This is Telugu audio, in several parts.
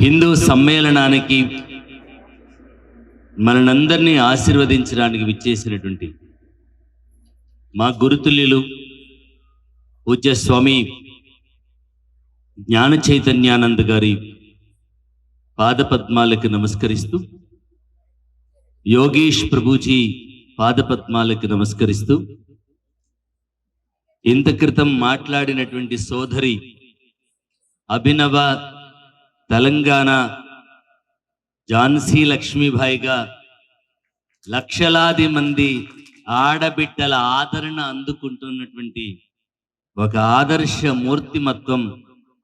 హిందూ సమ్మేళనానికి మనందరినీ ఆశీర్వదించడానికి విచ్చేసినటువంటి మా గురుతుల్యులు పూజ్య స్వామి జ్ఞాన చైతన్యానంద గారి పాదపద్మాలకు నమస్కరిస్తూ, యోగీష్ ప్రభుజీ పాదపద్మాలకు నమస్కరిస్తూ, ఇంత క్రితం మాట్లాడినటువంటి సోదరి అభినవ తెలంగాణ ఝాన్సీ లక్ష్మీబాయిగా లక్షలాది మంది ఆడబిడ్డల ఆదరణ అందుకుంటున్నటువంటి ఒక ఆదర్శ మూర్తిమత్వం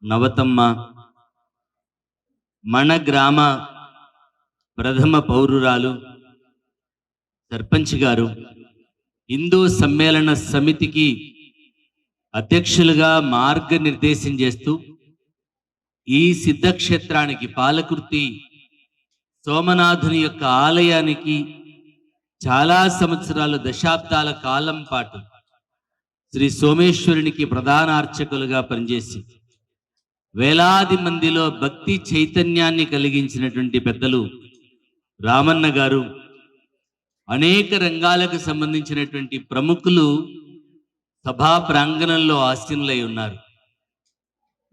నవతమ్మ, మన గ్రామ ప్రథమ పౌరురాలు సర్పంచ్ గారు, హిందూ సమ్మేళన సమితికి అధ్యక్షులుగా మార్గనిర్దేశం చేస్తూ ఈ సిద్ధక్షేత్రానికి పాలకుర్తి సోమనాథుని యొక్క ఆలయానికి చాలా సంవత్సరాలు, దశాబ్దాల కాలం పాటు శ్రీ సోమేశ్వరునికి ప్రధాన అర్చకులుగా పనిచేసి వేలాది మందిలో భక్తి చైతన్యాన్ని కలిగించినటువంటి పెద్దలు రామన్న గారు, అనేక రంగాలకు సంబంధించినటువంటి ప్రముఖులు సభా ప్రాంగణంలో ఆసీనులై ఉన్నారు.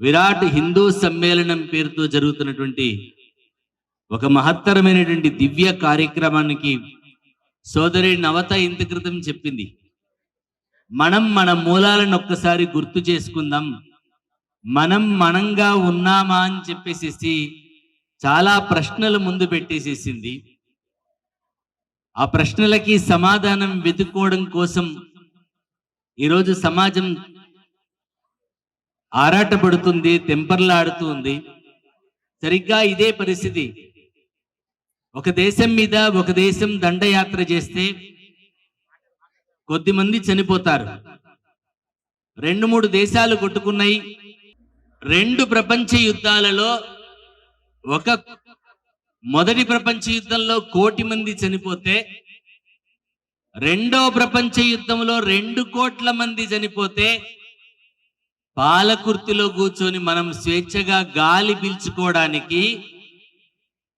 విరాట్ హిందూ సమ్మేళనం పేరుతో జరుగుతున్నటువంటి ఒక మహత్తరమైనటువంటి దివ్య కార్యక్రమానికి సోదరి నవత ఇంత క్రితం చెప్పింది, మనం మన మూలాలను ఒక్కసారి గుర్తు చేసుకుందాం, మనం మనంగా ఉన్నామా అని చెప్పేసేసి చాలా ప్రశ్నలు ముందు పెట్టేసేసింది. ఆ ప్రశ్నలకి సమాధానం వెతుక్కోవడం కోసం ఈరోజు సమాజం ఆరాటపడుతుంది, తెంపర్లాడుతుంది. సరిగ్గా ఇదే పరిస్థితి. ఒక దేశం మీద ఒక దేశం దండయాత్ర చేస్తే కొద్దిమంది చనిపోతారు. 2-3 దేశాలు కొట్టుకున్నాయి. 2 ప్రపంచ యుద్ధాలలో మొదటి ప్రపంచ యుద్ధంలో 1 కోటి మంది చనిపోతే, రెండో ప్రపంచ యుద్ధంలో 2 కోట్ల మంది చనిపోతే, పాలకుర్తిలో కూర్చొని మనం స్వేచ్ఛగా గాలి పీల్చుకోవడానికి,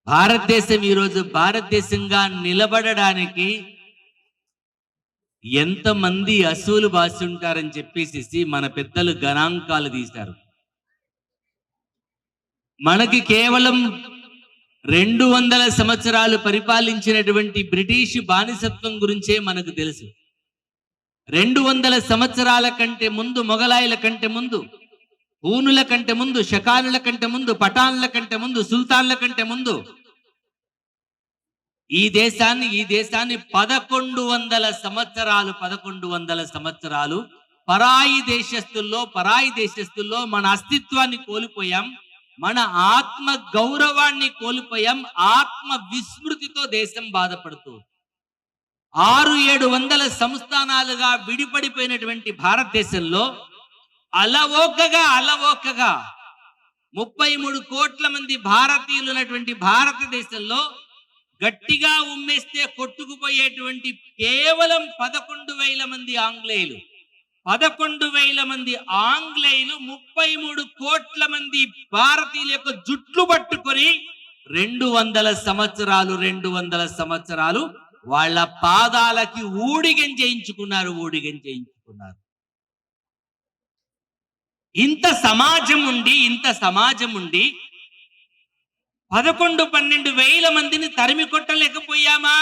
భారతదేశం ఈరోజు భారతదేశంగా నిలబడడానికి ఎంతమంది అసూలు బాసి ఉంటారని చెప్పేసి మన పెద్దలు గణాంకాలు తీశారు. మనకి కేవలం 200 సంవత్సరాలు పరిపాలించినటువంటి బ్రిటిష్ బానిసత్వం గురించే మనకు తెలుసు. 200 సంవత్సరాల కంటే ముందు, మొఘలాయుల కంటే ముందు, హూనుల కంటే ముందు, షకానుల కంటే ముందు, పఠాన్ల కంటే ముందు, సుల్తాన్ల కంటే ముందు ఈ దేశాన్ని 1100 సంవత్సరాలు పరాయి దేశస్తుల్లో మన అస్తిత్వాన్ని కోల్పోయాం, మన ఆత్మ గౌరవాన్ని కోల్పోయాం, ఆత్మ విస్మృతితో దేశం బాధపడుతూ 600-700 సంస్థానాలుగా విడిపడిపోయినటువంటి భారతదేశంలో అలవోకగా 33 కోట్ల మంది భారతీయులు ఉన్నటువంటి భారతదేశంలో గట్టిగా ఉమ్మేస్తే కొట్టుకుపోయేటువంటి కేవలం 11,000 మంది ఆంగ్లేయులు, 11,000 మంది ఆంగ్లేయులు 33 కోట్ల మంది భారతీయుల యొక్క జుట్లు పట్టుకొని 200 సంవత్సరాలు వాళ్ళ పాదాలకి ఊడిగం చేయించుకున్నారు. ఇంత సమాజం ఉండి 11-12 వేల మందిని తరిమి కొట్టలేకపోయామా?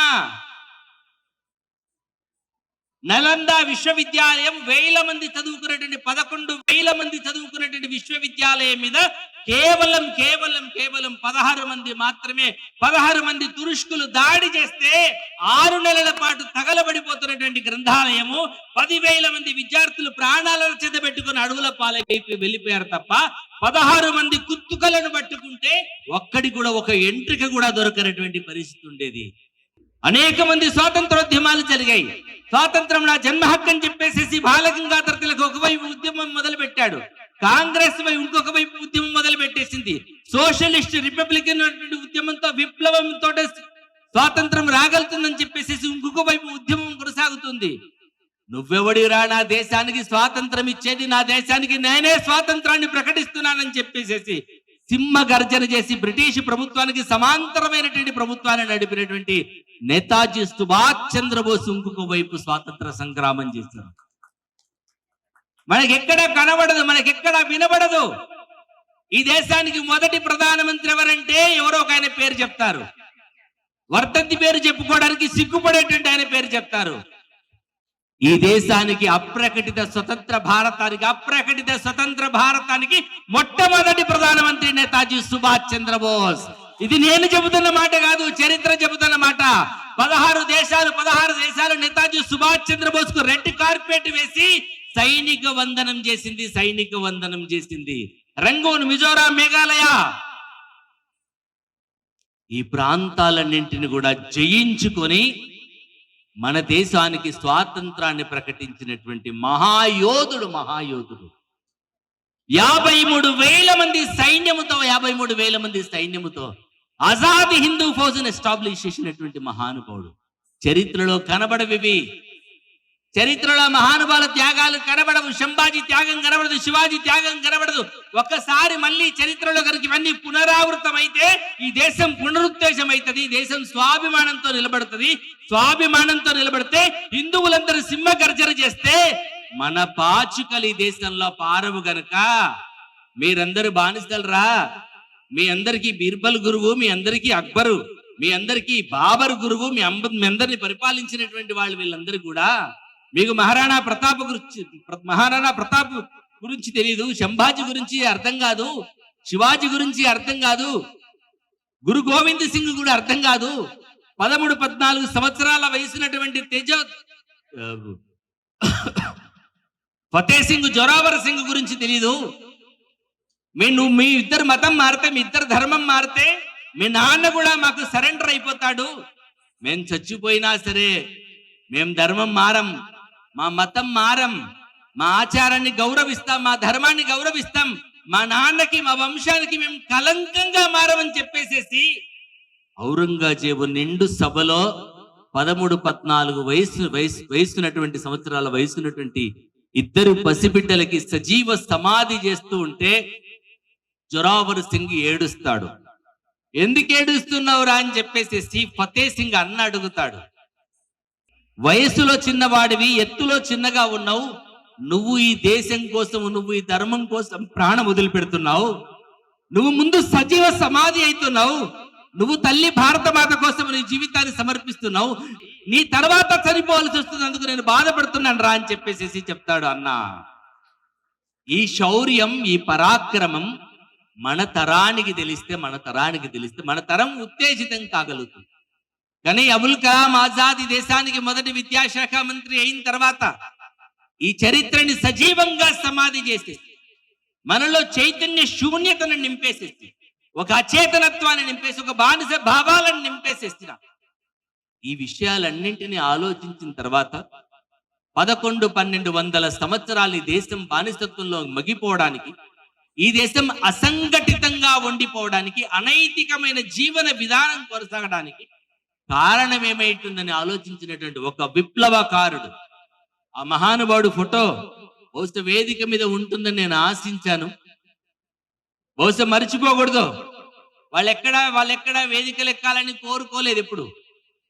నలంద విశ్వవిద్యాలయం 1000 మంది చదువుకున్నటువంటి 11,000 మంది చదువుకున్నటువంటి విశ్వవిద్యాలయం మీద కేవలం 16 మంది మాత్రమే, 16 మంది తురుష్కులు దాడి చేస్తే 6 నెలల పాటు తగలబడిపోతున్నటువంటి గ్రంథాలయము 10,000 మంది విద్యార్థులు ప్రాణాలను చెదబెట్టుకుని అడవుల పాలైపోయి వెళ్ళిపోయారు తప్ప 16 మంది కుత్తుకలను పట్టుకుంటే ఒక్కడి కూడా ఒక ఎంట్రిక కూడా దొరకనటువంటి పరిస్థితి ఉండేది. అనేక మంది స్వాతంత్రోద్యమాలు జరిగాయి. స్వాతంత్రం నా జన్మ హక్కు అని చెప్పేసి బాలగంగాధర తిలక్ ఒకవైపు ఉద్యమం మొదలు పెట్టాడు, కాంగ్రెస్ ఇంకొక వైపు ఉద్యమం మొదలు పెట్టేసింది. సోషలిస్ట్ రిపబ్లికన్ ఉద్యమంతో, విప్లవంతో స్వాతంత్రం రాగలుగుతుందని చెప్పేసి ఇంకొక వైపు ఉద్యమం కొనసాగుతుంది. నువ్వెవడిరా నా దేశానికి స్వాతంత్రం ఇచ్చేది, నా దేశానికి నేనే స్వాతంత్రాన్ని ప్రకటిస్తున్నానని చెప్పేసి సింహ గర్జన చేసి బ్రిటిష్ ప్రభుత్వానికి సమాంతరమైనటువంటి ప్రభుత్వాన్ని నడిపినటువంటి నేతాజీ సుభాష్ చంద్రబోస్ ఇంకొక వైపు స్వాతంత్ర సంగ్రామం చేశారు. మనకెక్కడ కనబడదు, మనకెక్కడ వినబడదు. ఈ దేశానికి మొదటి ప్రధానమంత్రి ఎవరంటే ఎవరో ఒక ఆయన పేరు చెప్తారు. వర్ధంతి పేరు చెప్పుకోవడానికి సిగ్గుపడేటువంటి ఆయన పేరు చెప్తారు. ఈ దేశానికి అప్రకటిత స్వతంత్ర భారతానికి మొట్టమొదటి ప్రధానమంత్రి నేతాజీ సుభాష్ చంద్రబోస్. ఇది నేను చెబుతున్న మాట కాదు, చరిత్ర చెబుతున్న మాట. 16 దేశాలు నేతాజీ సుభాష్ చంద్రబోస్ కు రెడ్ కార్పెట్ వేసి సైనిక వందనం చేసింది. రంగూన్, మిజోరాం, మేఘాలయ ఈ ప్రాంతాలన్నింటిని కూడా జయించుకొని మన దేశానికి స్వాతంత్రాన్ని ప్రకటించినటువంటి మహాయోధుడు. 53,000 మంది సైన్యముతో ఆజాద్ హిందూ ఫౌజ్ని ఎస్టాబ్లిష్ చేసినటువంటి మహానుభావుడు. చరిత్రలో కనబడవివి. చరిత్రలో మహానుభావుల త్యాగాలు కనబడవు. సంభాజీ త్యాగం కనబడదు, శివాజీ త్యాగం కనబడదు. ఒక్కసారి మళ్ళీ చరిత్రలో కనుక ఇవన్నీ పునరావృతం అయితే ఈ దేశం పునరుత్తేజం అవుతుంది. దేశం స్వాభిమానంతో నిలబడితే హిందువులందరూ సింహ గర్జన చేస్తే మన పాచుకలు ఈ దేశంలో పారవు గనక మీరందరూ బానిసలరా. మీ అందరికీ బీర్బల్ గురువు, మీ అందరికీ అక్బరు, మీ అందరికీ బాబర్ గురువు, మీ అందరిని పరిపాలించినటువంటి వాళ్ళు వీళ్ళందరూ కూడా. మీకు మహారాణా ప్రతాప్ గురించి తెలియదు, సంభాజీ గురించి అర్థం కాదు, శివాజీ గురించి అర్థం కాదు, గురు గోవింద్ సింగ్ కూడా అర్థం కాదు. 13-14 సంవత్సరాల వయసున్నటువంటి ఫతే సింగ్, జోరావర్ సింగ్ గురించి తెలియదు. మీ ఇద్దరు మతం మారితే, మీ ఇద్దరు ధర్మం మారితే మీ నాన్న కూడా మాకు సరెండర్ అయిపోతాడు. మేం చచ్చిపోయినా సరే మేం ధర్మం మారం, మా మతం మారం, మా ఆచారాన్ని గౌరవిస్తాం, మా ధర్మాన్ని గౌరవిస్తాం, మా నాన్నకి మా వంశానికి మేము కలంకంగా మారమని చెప్పేసేసి ఔరంగజేబు నిండు సభలో 13-14 వయసున్నటువంటి సంవత్సరాల వయసున్నటువంటి ఇద్దరు పసిబిడ్డలకి సజీవ సమాధి చేస్తూ ఉంటే జోరావర్ సింగ్ ఏడుస్తాడు. ఎందుకు ఏడుస్తున్నావురా అని చెప్పేసి ఫతే సింగ్ అన్న అడుగుతాడు. వయస్సులో చిన్నవాడివి, ఎత్తులో చిన్నగా ఉన్నావు, నువ్వు ఈ దేశం కోసం, నువ్వు ఈ ధర్మం కోసం ప్రాణం వదిలిపెడుతున్నావు, నువ్వు ముందు సజీవ సమాధి అవుతున్నావు, నువ్వు తల్లి భారత మాత కోసం నీ జీవితాన్ని సమర్పిస్తున్నావు, నీ తర్వాత చనిపోవాల్సి వస్తున్నందుకు నేను బాధపడుతున్నాను రా అని చెప్పేసి చెప్తాడు అన్న. ఈ శౌర్యం, ఈ పరాక్రమం మన తరానికి తెలిస్తే మన తరం ఉత్తేజితం కాగలుగుతుంది. కానీ అబుల్ కలాం ఆజాద్ ఈ దేశానికి మొదటి విద్యాశాఖ మంత్రి అయిన తర్వాత ఈ చరిత్రని సజీవంగా సమాధి చేసేసి మనలో చైతన్య శూన్యతను నింపేసేసి, ఒక అచేతనత్వాన్ని నింపేసి, ఒక బానిస భావాలను నింపేసేసిన ఈ విషయాలన్నింటినీ ఆలోచించిన తర్వాత 1100-1200 సంవత్సరాలు ఈ దేశం బానిసత్వంలో మగిపోవడానికి, ఈ దేశం అసంఘటితంగా ఉండిపోవడానికి, అనైతికమైన జీవన విధానం కొనసాగడానికి కారణం ఏమైతుందని ఆలోచించినటువంటి ఒక విప్లవకారుడు, ఆ మహానుభావుడు ఫోటో బహుశా వేదిక మీద ఉంటుందని నేను ఆశించాను. బహుశా మర్చిపోకూడదు. వాళ్ళెక్కడ వేదికలు ఎక్కాలని కోరుకోలేదు. ఎప్పుడు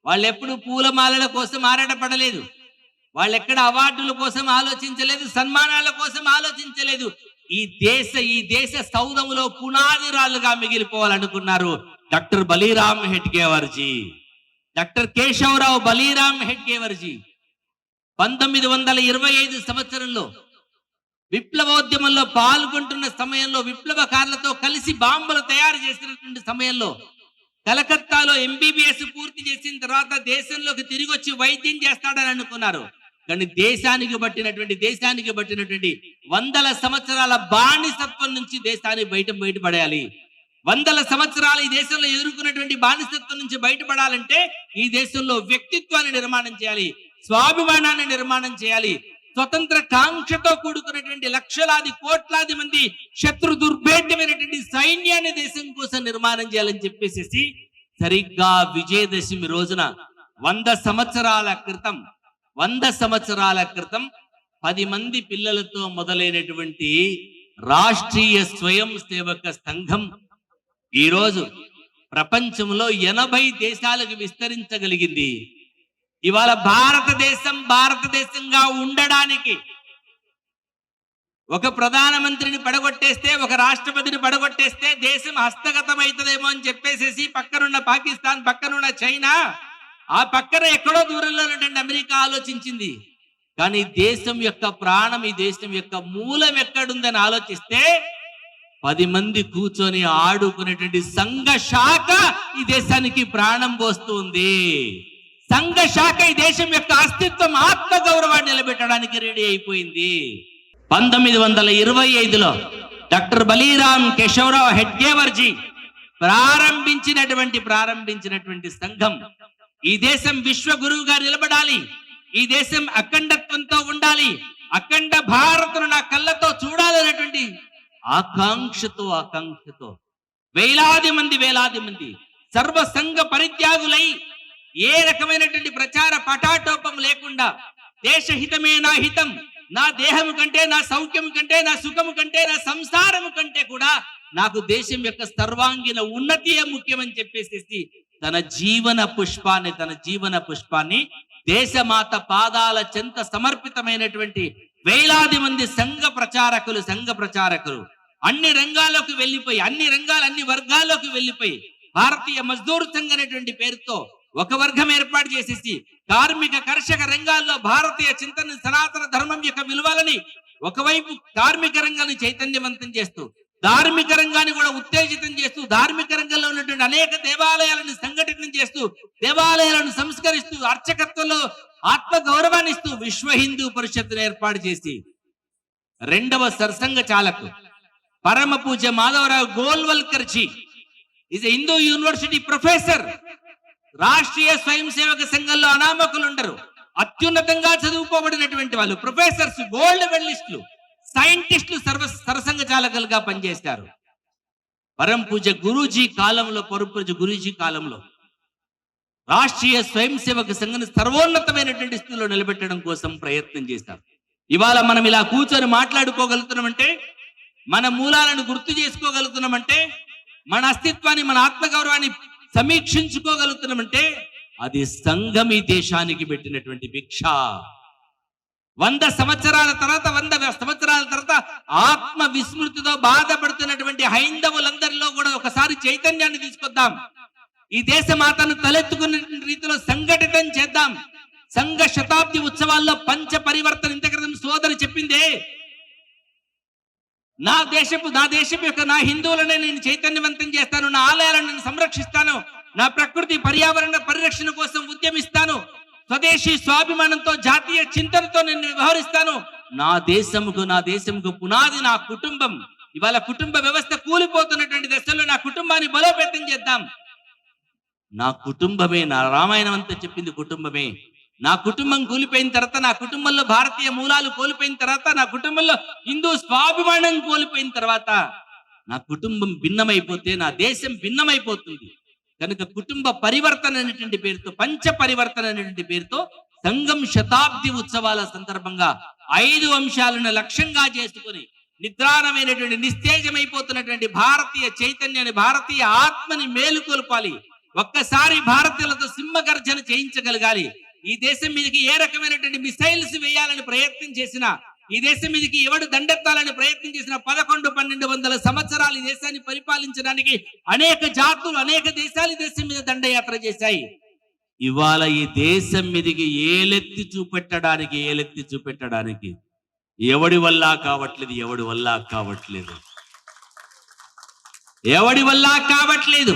వాళ్ళెప్పుడు పూలమాలల కోసం ఆరాటపడలేదు. వాళ్ళెక్కడ అవార్డుల కోసం ఆలోచించలేదు, సన్మానాల కోసం ఆలోచించలేదు. ఈ దేశ సౌధములో పునాది రాళ్ళుగా మిగిలిపోవాలనుకున్నారు డాక్టర్ బలీరామ్ హెడ్గేవర్జీ, డాక్టర్ కేశవరావు బలీరామ్ హెడ్గేవర్జీ. 1925 సంవత్సరంలో విప్లవోద్యమంలో పాల్గొంటున్న సమయంలో, విప్లవకారులతో కలిసి బాంబులు తయారు చేసినటువంటి సమయంలో, కలకత్తాలో MBBS పూర్తి చేసిన తర్వాత దేశంలోకి తిరిగి వచ్చి వైద్యం చేస్తాడని అనుకున్నారు. కానీ దేశానికి బట్టినటువంటి 100 సంవత్సరాల బానిసత్వం నుంచి దేశాన్ని బయటపడేయాలి. 100 సంవత్సరాలు ఈ దేశంలో ఎదుర్కొన్నటువంటి బానిసత్వం నుంచి బయటపడాలంటే ఈ దేశంలో వ్యక్తిత్వాన్ని నిర్మాణం చేయాలి, స్వాభిమానాన్ని నిర్మాణం చేయాలి, స్వతంత్ర కాంక్షతో కూడుకున్నటువంటి లక్షలాది కోట్లాది మంది శత్రు దుర్భేద్యమైనటువంటి సైన్యాన్ని దేశం కోసం నిర్మాణం చేయాలని చెప్పేసి సరిగ్గా విజయదశమి రోజున 100 సంవత్సరాల క్రితం 10 మంది పిల్లలతో మొదలైనటువంటి రాష్ట్రీయ స్వయం సేవక సంఘం ఈరోజు ప్రపంచంలో 80 దేశాలకు విస్తరించగలిగింది. ఇవాళ భారతదేశంగా ఉండడానికి ఒక ప్రధానమంత్రిని పడగొట్టేస్తే, ఒక రాష్ట్రపతిని పడగొట్టేస్తే దేశం హస్తగతం అవుతుందేమో అని చెప్పేసి పక్కనున్న పాకిస్తాన్, పక్కనున్న చైనా, ఆ పక్కన ఎక్కడో దూరంలో ఉన్నటువంటి అమెరికా ఆలోచించింది. కానీ దేశం యొక్క ప్రాణం, ఈ దేశం యొక్క మూలం ఎక్కడుందని ఆలోచిస్తే 10 మంది కూర్చొని ఆడుకునేటువంటి సంఘ శాఖ ఈ దేశానికి ప్రాణం పోస్తుంది. సంఘ శాఖ ఈ దేశం యొక్క అస్తిత్వం, ఆత్మ గౌరవాన్ని నిలబెట్టడానికి రెడీ అయిపోయింది. 1925లో డాక్టర్ బలీరామ్ కేశవరావు హెడ్గేవర్జీ ప్రారంభించినటువంటి సంఘం ఈ దేశం విశ్వగురువుగా నిలబడాలి, ఈ దేశం అఖండత్వంతో ఉండాలి, అఖండ భారత్ను నా కళ్ళతో చూడాలనేటువంటి ఆకాంక్షతో వేలాది మంది సర్వ సంఘ పరిత్యాగులై ఏ రకమైనటువంటి ప్రచార పటాటోపం లేకుండా దేశహితమే నా హితం, నా దేహం కంటే, నా సౌఖ్యం కంటే, నా సుఖము కంటే, నా సంసారము కంటే కూడా నాకు దేశం యొక్క సర్వాంగీణ ఉన్నతియే ముఖ్యమని చెప్పేసి తన జీవన పుష్పాన్ని దేశమాత పాదాల చెంత సమర్పితమైనటువంటి వేలాది మంది సంఘ ప్రచారకులు అన్ని రంగాల్లోకి వెళ్ళిపోయి, అన్ని వర్గాల్లోకి వెళ్ళిపోయి భారతీయ మజ్దూర్ సంఘ్ అనేటువంటి పేరుతో ఒక వర్గం ఏర్పాటు చేసేసి కార్మిక కర్షక రంగాల్లో భారతీయ చింతన, సనాతన ధర్మం యొక్క విలువలని ఒకవైపు కార్మిక రంగాన్ని చైతన్యవంతం చేస్తూ, ధార్మిక రంగాన్ని కూడా ఉత్తేజితం చేస్తూ, ధార్మిక రంగంలో ఉన్నటువంటి అనేక దేవాలయాలను సంఘటితం చేస్తూ, దేవాలయాలను సంస్కరిస్తూ, అర్చకత్వంలో ఆత్మ గౌరవాన్ని ఇస్తూ విశ్వ హిందూ పరిషత్తును ఏర్పాటు చేసి రెండవ సర్సంఘ చాలకు పరమ పూజ్య Madhavrao Golwalkar ji is Hindu university professor. Rashtriya Swayamsevak సంఘంలో అనామకులు ఉండరు, అత్యున్నతంగా చదువుకోబడినటువంటి వాళ్ళు, ప్రొఫెసర్స్, గోల్డ్ మెడలిస్టులు, సైంటిస్టులు సర్వసంఘ చాలకులుగా పనిచేస్తారు. పరమ పూజ గురూజీ కాలంలో రాష్ట్రీయ స్వయం సేవక సంఘాన్ని సర్వోన్నతమైనటువంటి స్థితిలో నిలబెట్టడం కోసం ప్రయత్నం చేస్తారు. ఇవాళ మనం ఇలా కూర్చొని మాట్లాడుకోగలుగుతున్నామంటే, మన మూలాలను గుర్తు చేసుకోగలుగుతున్నామంటే, మన అస్తిత్వాన్ని, మన ఆత్మగౌరవాన్ని సమీక్షించుకోగలుగుతున్నామంటే అది సంఘం ఈ దేశానికి పెట్టినటువంటి భిక్ష. 100 సంవత్సరాల తర్వాత ఆత్మ విస్మృతితో బాధపడుతున్నటువంటి హైందవులందరిలో కూడా ఒకసారి చైతన్యాన్ని తీసుకొద్దాం. ఈ దేశ మాతను తలెత్తుకునే రీతిలో సంఘటితం చేద్దాం. సంఘ శతాబ్ది ఉత్సవాల్లో పంచ పరివర్తన ఇంతక్రితం సోదరి చెప్పిందే, నా దేశపు యొక్క నా హిందువులనే నేను చైతన్యవంతం చేస్తాను, నా ఆలయాలను నేను సంరక్షిస్తాను, నా ప్రకృతి పర్యావరణ పరిరక్షణ కోసం ఉద్యమిస్తాను, స్వదేశీ స్వాభిమానంతో జాతీయ చింతనతో నేను వ్యవహరిస్తాను. నా దేశముకు పునాది నా కుటుంబం. ఇవాళ కుటుంబ వ్యవస్థ కూలిపోతున్నటువంటి దశలో నా కుటుంబాన్ని బలోపేతం చేద్దాం. నా కుటుంబమే, నా రామాయణం అంతా చెప్పింది కుటుంబమే. నా కుటుంబం కూలిపోయిన తర్వాత, నా కుటుంబంలో భారతీయ మూలాలు కోల్పోయిన తర్వాత, నా కుటుంబంలో హిందూ స్వాభిమానం కోల్పోయిన తర్వాత నా కుటుంబం భిన్నమైపోతే నా దేశం భిన్నమైపోతుంది. కనుక కుటుంబ పరివర్తన అనేటువంటి పేరుతో, పంచ పరివర్తన అనేటువంటి పేరుతో సంఘం శతాబ్ది ఉత్సవాల సందర్భంగా 5 అంశాలను లక్ష్యంగా చేసుకుని నిద్రాణమైనటువంటి నిస్తేజమైపోతున్నటువంటి భారతీయ చైతన్యాన్ని, భారతీయ ఆత్మని మేలుకొల్పాలి. ఒక్కసారి భారతీయులతో సింహగర్జన చేయించగలగాలి. ఈ దేశం మీదకి ఏ రకమైనటువంటి మిసైల్స్ వేయాలని ప్రయత్నం చేసినా, ఈ దేశం మీదకి ఎవడు దండెత్తాలని ప్రయత్నం చేసిన 1100-1200 సంవత్సరాలు ఈ దేశాన్ని పరిపాలించడానికి అనేక జాతులు, అనేక దేశాలు ఈ దేశం మీద దండయాత్ర చేశాయి. ఇవాళ ఈ దేశం మీదకి ఏలెత్తి చూపెట్టడానికి ఎవడి వల్ల కావట్లేదు.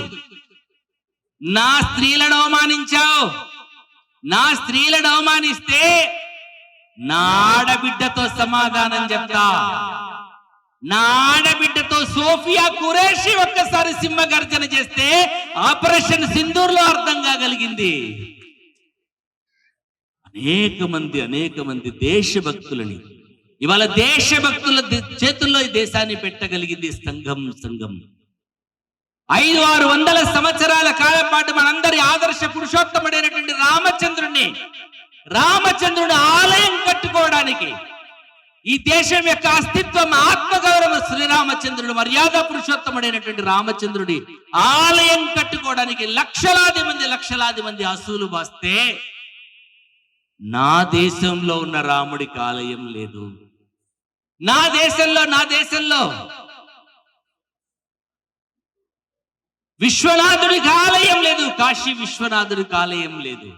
నా స్త్రీలను అవమానించావు, నా స్త్రీలను అవమానిస్తే నా ఆడబిడ్డతో సమాధానం చెప్తా. నా ఆడబిడ్డతో సోఫియా ఖురేషి ఒక్కసారి సింహగర్జన చేస్తే ఆపరేషన్ సింధూర్లో అర్థం కాగలిగింది. అనేక మంది దేశభక్తులని ఇవాళ దేశభక్తుల చేతుల్లో ఈ దేశాన్ని పెట్టగలిగింది సంఘం. 500-600 సంవత్సరాల కాలం పాటు మనందరి ఆదర్శ పురుషోత్తముడైనటువంటి రామచంద్రుడి ఆలయం కట్టుకోవడానికి ఈ దేశం యొక్క అస్తిత్వం, ఆత్మగౌరవం శ్రీరామచంద్రుడు, మర్యాద పురుషోత్తముడైనటువంటి రామచంద్రుడి ఆలయం కట్టుకోవడానికి లక్షలాది మంది అసూలు వస్తే నా దేశంలో ఉన్న రాముడికి ఆలయం లేదు. నా దేశంలో విశ్వనాథుడికి ఆలయం లేదు. కాశీ విశ్వనాథుడికి ఆలయం లేదు.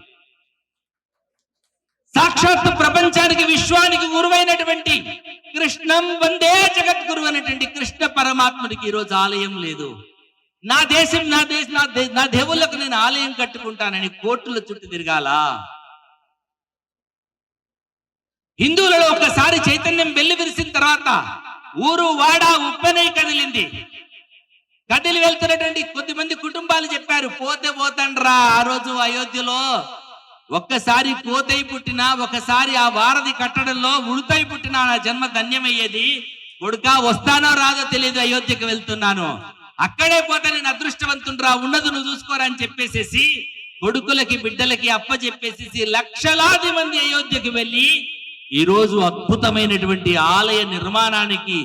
సాక్షాత్ ప్రపంచానికి, విశ్వానికి గురువైనటువంటి కృష్ణం వందే జగద్గురు అనేటువంటి కృష్ణ పరమాత్ముడికి ఈరోజు ఆలయం లేదు. నా దేవుళ్ళకు నేను ఆలయం కట్టుకుంటానని కోర్టుల చుట్టూ తిరగాల. హిందువులలో ఒకసారి చైతన్యం వెళ్లి విరిసిన తర్వాత ఊరు వాడ ఉప్పనై కదిలింది. కదిలి వెళ్తున్నటువంటి కొద్దిమంది కుటుంబాలు చెప్పారు, పోతే పోతండ్రా. ఆ రోజు అయోధ్యలో ఒక్కసారి పోతై పుట్టినా, ఒకసారి ఆ వారధి కట్టడంలో ఉడుతై పుట్టినా నా జన్మ ధన్యమయ్యేది. కొడుకా వస్తానో రాదో తెలియదు, అయోధ్యకు వెళ్తున్నాను, అక్కడే పోతే నేను అదృష్టవంతుండ్రా, ఉన్నది నువ్వు చూసుకోరా అని చెప్పేసేసి కొడుకులకి బిడ్డలకి అప్ప చెప్పేసేసి లక్షలాది మంది అయోధ్యకు వెళ్ళి ఈ రోజు అద్భుతమైనటువంటి ఆలయ నిర్మాణానికి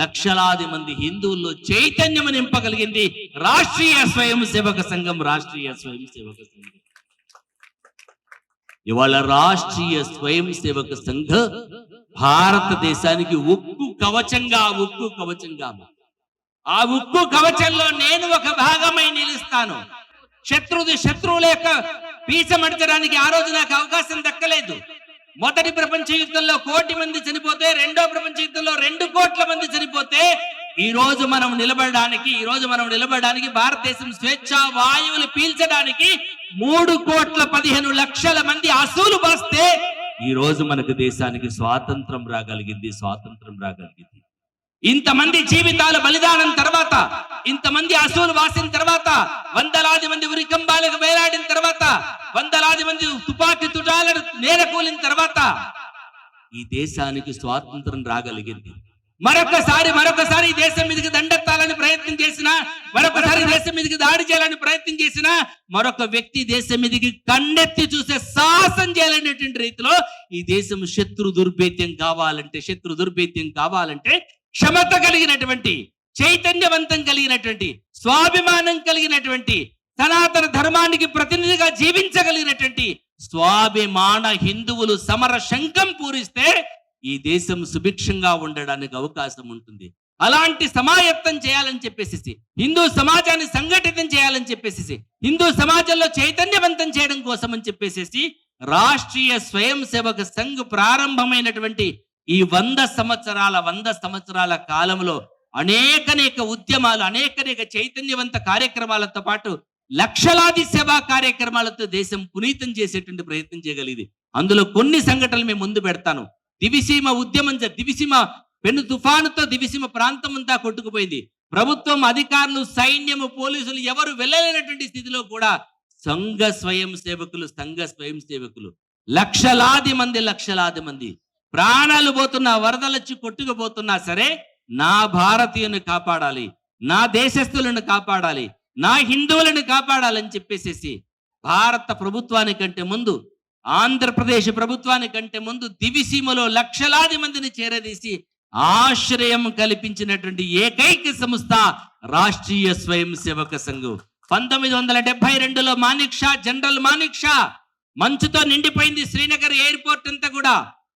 లక్షలాది మంది హిందువుల్లో చైతన్యం నింపగలిగింది రాష్ట్రీయ స్వయం సేవక సంఘం. ఇవాళ రాష్ట్రీయ స్వయం సేవక సంఘ భారతదేశానికి ఉక్కు కవచంగా ఆ ఉక్కు కవచంలో నేను ఒక భాగమై నిలుస్తాను. శత్రువుల యొక్క పీచమడచడానికి ఆ రోజు నాకు అవకాశం దక్కలేదు. మొదటి ప్రపంచ యుద్ధంలో 1 కోటి మంది చనిపోతే, రెండో ప్రపంచ యుద్ధంలో 2 కోట్ల మంది చనిపోతే ఈ రోజు మనం నిలబడడానికి భారతదేశం స్వేచ్ఛా వాయువులు పీల్చడానికి 3,15,00,000 మంది అసూలు బాస్తే ఈ రోజు మనకు దేశానికి స్వాతంత్రం రాగలిగింది. ఇంతమంది జీవితాల బలిదానం తర్వాత, ఇంతమంది అసూలు వాసిన తర్వాత, వందలాది మంది ఉరికంబాలకు వేలాడిన తర్వాత, వందలాది మంది తుపాకీ తుటాలను నేలకూలిన తర్వాత ఈ దేశానికి స్వాతంత్రం రాగలిగింది. మరొకసారి ఈ దేశం మీదకి దండెత్తాలని ప్రయత్నం చేసినా, మరొకసారి దేశం మీదకి దాడి చేయాలని ప్రయత్నం చేసినా, మరొక వ్యక్తి దేశం మీదకి కన్నెత్తి చూసే సాహసం చేయాలనేటువంటి రీతిలో ఈ దేశం శత్రు దుర్భేద్యం కావాలంటే క్షమత కలిగినటువంటి, చైతన్యవంతం కలిగినటువంటి, స్వాభిమానం కలిగినటువంటి, సనాతన ధర్మానికి ప్రతినిధిగా జీవించగలిగినటువంటి స్వాభిమాన హిందువులు సమర శంఖం పూరిస్తే ఈ దేశం సుభిక్షంగా ఉండడానికి అవకాశం ఉంటుంది. అలాంటి సమాయత్తం చేయాలని చెప్పేసి, హిందూ సమాజాన్ని సంఘటితం చేయాలని చెప్పేసి, హిందూ సమాజంలో చైతన్యవంతం చేయడం కోసం అని చెప్పేసి రాష్ట్రీయ స్వయం సేవక సంఘ్ ప్రారంభమైనటువంటి ఈ 100 సంవత్సరాల కాలంలో అనేక ఉద్యమాలు, అనేక చైతన్యవంత కార్యక్రమాలతో పాటు లక్షలాది సేవా కార్యక్రమాలతో దేశం పునీతం చేసేటువంటి ప్రయత్నం చేయగలిగింది. అందులో కొన్ని సంఘటనలు మేము ముందు పెడతాను. దివిసీమ ఉద్యమం, దివిసీమ పెను తుఫానుతో దివిసీమ ప్రాంతం అంతా కొట్టుకుపోయింది. ప్రభుత్వం, అధికారులు, సైన్యము, పోలీసులు ఎవరు వెళ్ళలేనటువంటి స్థితిలో కూడా సంఘ స్వయం సేవకులు లక్షలాది మంది ప్రాణాలు పోతున్నా, వరదలొచ్చి కొట్టుకుపోతున్నా సరే నా భారతీయుని కాపాడాలి, నా దేశస్థులను కాపాడాలి, నా హిందువులను కాపాడాలని చెప్పేసేసి భారత ప్రభుత్వానికంటే ముందు, ఆంధ్రప్రదేశ్ ప్రభుత్వానికంటే ముందు దివిసీమలో లక్షలాది మందిని చేరదీసి ఆశ్రయం కల్పించినటువంటి ఏకైక సంస్థ రాష్ట్రీయ స్వయం సేవక సంఘం. 1972లో జనరల్ మానిక్ షా మంచుతో నిండిపోయింది. శ్రీనగర్ ఎయిర్పోర్ట్ అంతా కూడా,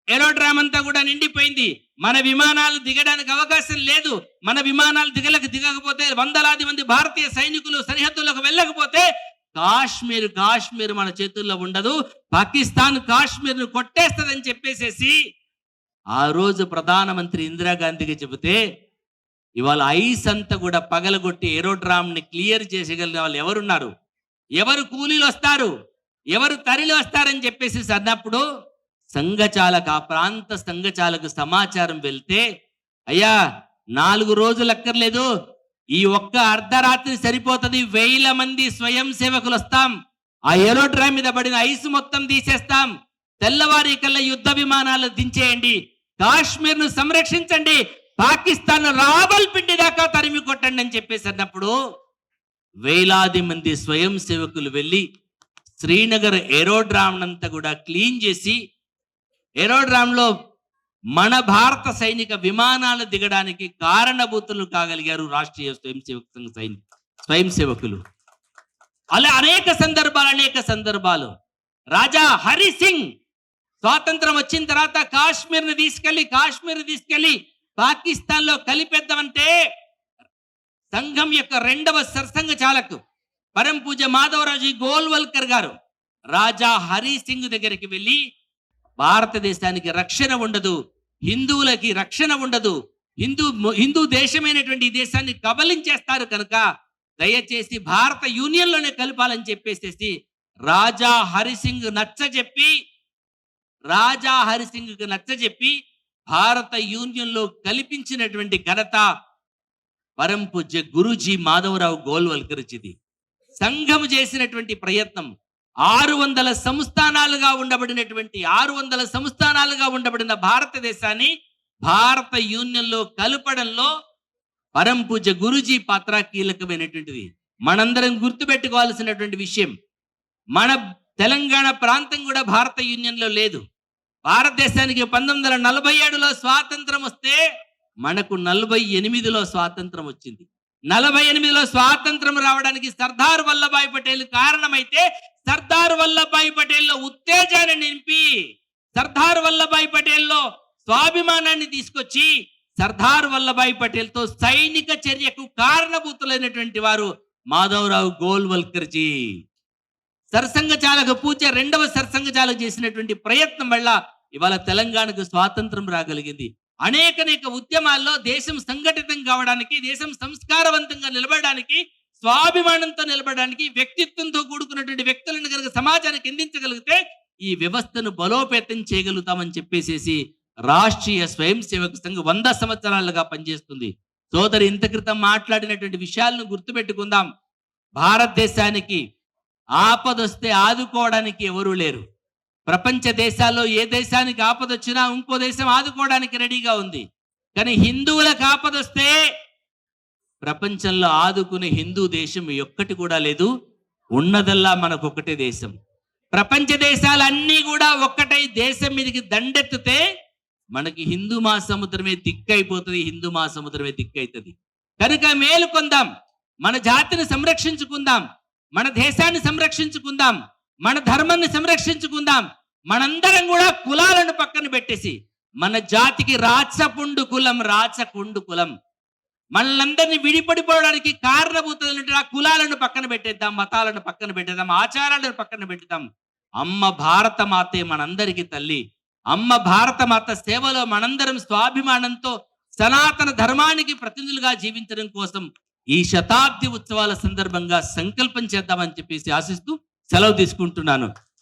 ఏరోడ్రామ్ అంతా కూడా నిండిపోయింది. మన విమానాలు దిగడానికి అవకాశం లేదు. మన విమానాలు దిగకపోతే వందలాది మంది భారతీయ సైనికులు సరిహద్దులకు వెళ్ళకపోతే కాశ్మీర్ మన చేతుల్లో ఉండదు, పాకిస్తాన్ కాశ్మీర్ ను కొట్టేస్తుందని చెప్పేసేసి ఆ రోజు ప్రధానమంత్రి ఇందిరాగాంధీకి చెబితే ఇవాళ ఐస్ అంతా కూడా పగలగొట్టి ఏరోడ్రామ్ ని క్లియర్ చేసేయగలిగిన వాళ్ళు ఎవరున్నారు? ఎవరు కూలీలు వస్తారు, ఎవరు తరలి వస్తారని చెప్పేసి అన్నప్పుడు ఆ ప్రాంత సంఘచాలకు సమాచారం వెళ్తే, అయ్యా 4 రోజులు అక్కర్లేదు, ఈ ఒక్క అర్ధరాత్రి సరిపోతుంది, 1000 మంది స్వయం సేవకులు వస్తాం, ఆ ఏరోడ్రామ్ మీద పడిన ఐస్ మొత్తం తీసేస్తాం, తెల్లవారి కల్లా యుద్ధ విమానాలు దించేయండి, కాశ్మీర్ ను సంరక్షించండి, పాకిస్తాన్ రావల్పిండి దాకా తరిమి కొట్టండి అని చెప్పేసి అన్నప్పుడు వేలాది మంది స్వయం సేవకులు వెళ్ళి శ్రీనగర్ ఏరోడ్రామ్ అంతా కూడా క్లీన్ చేసి, ఏరోడ్రామ్ లో మన భారత సైనిక విమానాలు దిగడానికి కారణభూతులు కాగలిగారు రాష్ట్రీయ స్వయం సేవకులు. అలా అనేక సందర్భాలు. రాజా హరి సింగ్ స్వాతంత్రం వచ్చిన తర్వాత కాశ్మీర్ని తీసుకెళ్లి పాకిస్తాన్ లో కలిపేద్దామంటే సంఘం యొక్క రెండవ సర్సంఘ చాలకు పరమ పూజ మాధవరాజు గోల్వల్కర్ గారు రాజా హరి సింగ్ దగ్గరికి వెళ్ళి, భారతదేశానికి రక్షణ ఉండదు, హిందువులకి రక్షణ ఉండదు, హిందూ దేశమైనటువంటి ఈ దేశాన్ని కబలించేస్తారు కనుక దయచేసి భారత యూనియన్ లోనే కలపాలని చెప్పేసేసి రాజా హరిసింగ్ నచ్చజెప్పి భారత యూనియన్ లో కల్పించినటువంటి ఘనత పరమ పూజ్య గురూజీ మాధవరావు గోల్వల్కర్జిది. సంఘం చేసినటువంటి ప్రయత్నం 600 సంస్థానాలుగా ఉండబడిన భారతదేశాన్ని భారత యూనియన్ లో కలపడంలో పరమ పూజ్య గురూజీ పాత్ర కీలకమైనటువంటిది. మనందరం గుర్తుపెట్టుకోవాల్సినటువంటి విషయం, మన తెలంగాణ ప్రాంతం కూడా భారత యూనియన్ లో లేదు. భారతదేశానికి 1947లో స్వాతంత్రం వస్తే మనకు 48లో స్వాతంత్రం వచ్చింది. 48లో స్వాతంత్రం రావడానికి సర్దార్ వల్లభాయ్ పటేల్ కారణమైతే, సర్దార్ వల్లభాయ్ పటేల్ లో ఉత్తేజాన్ని నింపి, సర్దార్ వల్లభాయ్ పటేల్ లో స్వాభిమానాన్ని తీసుకొచ్చి, సర్దార్ వల్లభాయ్ పటేల్ తో సైనిక చర్యకు కారణభూతులైనటువంటి వారు మాధవరావు గోల్వల్కర్జీ. సర్సంఘ చాలక పూజ రెండవ సర్సంఘ చాలక చేసినటువంటి ప్రయత్నం వల్ల ఇవాళ తెలంగాణకు స్వాతంత్రం రాగలిగింది. అనేక ఉద్యమాల్లో దేశం సంఘటితం కావడానికి, దేశం సంస్కారవంతంగా నిలబడడానికి, స్వాభిమానంతో నిలబడడానికి, వ్యక్తిత్వంతో కూడుకున్నటువంటి వ్యక్తులను కనుక సమాజానికి అందించగలిగితే ఈ వ్యవస్థను బలోపేతం చేయగలుగుతామని చెప్పేసేసి రాష్ట్రీయ స్వయం సేవక సంఘం 100 సంవత్సరాలుగా పనిచేస్తుంది. సోదరి ఇంత క్రితం మాట్లాడినటువంటి విషయాలను గుర్తుపెట్టుకుందాం. భారతదేశానికి ఆపదొస్తే ఆదుకోవడానికి ఎవరూ లేరు. ప్రపంచ దేశాల్లో ఏ దేశానికి ఆపదొచ్చినా ఇంకో దేశం ఆదుకోవడానికి రెడీగా ఉంది. కానీ హిందువులకు ఆపదొస్తే ప్రపంచంలో ఆదుకునే హిందూ దేశం ఒక్కటి కూడా లేదు. ఉన్నదల్లా మనకు ఒకటే దేశం. ప్రపంచ దేశాలన్నీ కూడా ఒక్కటై దేశం మీదకి దండెత్తితే మనకి హిందూ మహాసముద్రమే దిక్కైపోతుంది, హిందూ మహాసముద్రమే దిక్కైతుంది. కనుక మేలుకొందాం, మన జాతిని సంరక్షించుకుందాం, మన దేశాన్ని సంరక్షించుకుందాం, మన ధర్మాన్ని సంరక్షించుకుందాం. మనందరం కూడా కులాలను పక్కన పెట్టేసి మన జాతికి రాచకుండు కులం మనల్ని విడిపడిపోవడానికి కారణభూతులైనటువంటి ఆ కులాలను పక్కన పెట్టేద్దాం, మతాలను పక్కన పెట్టేద్దాం, ఆచారాలను పక్కన పెట్టేద్దాం. అమ్మ భారత మాతే మనందరికీ తల్లి. అమ్మ భారత మాత సేవలో మనందరం స్వాభిమానంతో సనాతన ధర్మానికి ప్రతినిధులుగా జీవించడం కోసం ఈ శతాబ్ది ఉత్సవాల సందర్భంగా సంకల్పం చేద్దామని చెప్పేసి ఆశిస్తూ సెలవు తీసుకుంటున్నాను.